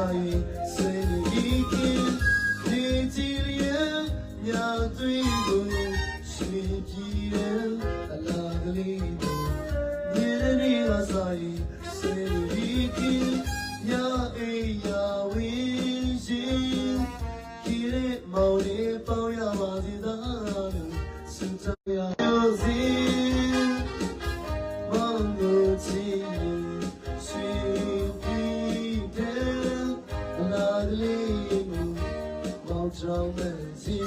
ဆိုင်ဆွေးဒီကင်းဒီကြည်လျက်ညသွေးကိုရွှေပြည်ရဲ့အလားကလေးကိုမြေနေကဆိုင်ဆွေးဒီကင်းညအိယာဝင်းရှင်ဒီရဲ့မောင်လေးပေါင်းရပါစေသာလို့စွန့်ကြရစီမောင်ကိုချီရွှေပြည်တဲ့အလားကလေးကိုမောင်ချောင်းမဲ့စီ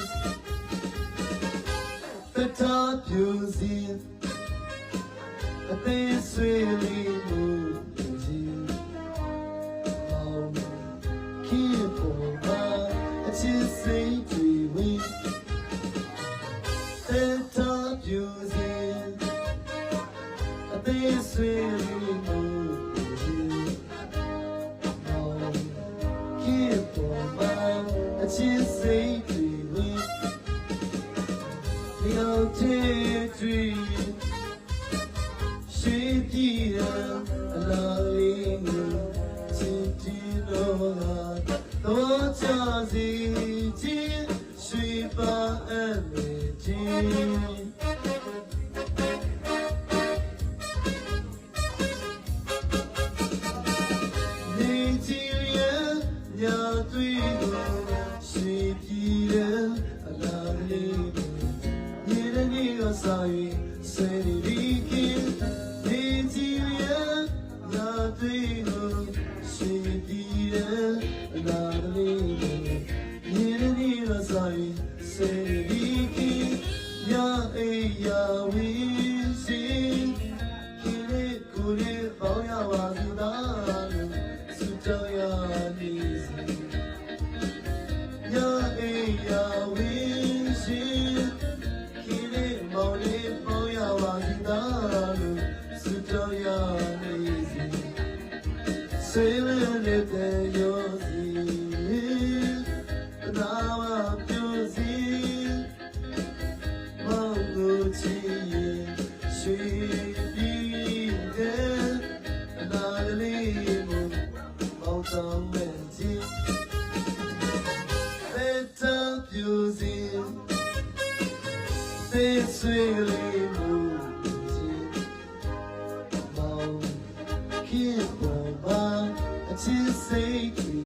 ဖတ်တာပြူစီအသေးဆွေးလေးကိုကြည့်မောင်ခေပေါ်မှာအချစ်စိတ်တွေဝင်ဖတ်တာပြူစီအသေးဆွေးလေးကိုကြည့်မောင်ခေပေါ်မှာအချစ်စိတ်တွေဝင်ရောက်တဲ့တွေ့ရှိပြည်တဲ့အလားလေးကိုချစ်ကြည်လို့တော့ချစီခြင်းရွှေပါအပ်နေခြင်းနေကြည်ရဲ့ညသွေးကိုရွှေပြည်တဲ့အလားလေးကိုမြေနေကဆိုင်ဆွေးဒီကင်းဒီကြည်ရဲ့ညသွေးကိုရွှေပြည်တဲ့အလားလေးကိုမြေနေကဆိုင်ဆွေးဒီကင်းညအိယာဝင်းရှင်ဒီလေးကိုလေးပေါင်းရပါစေသာလို့ဆုတောင်းရနေစီညအိယာဝင်းရှင်ဒီလေးမောင်လေးပေါင်းရပါစေသာလို့ဆုတောင်းရနေစီဆွေးနေတဲ့ရောစီနာမပြူစီမောင်ကိုချီရွှေပြည်တဲ့အလားလေးကိုမောင်တောင်းမဲ့ခြင်း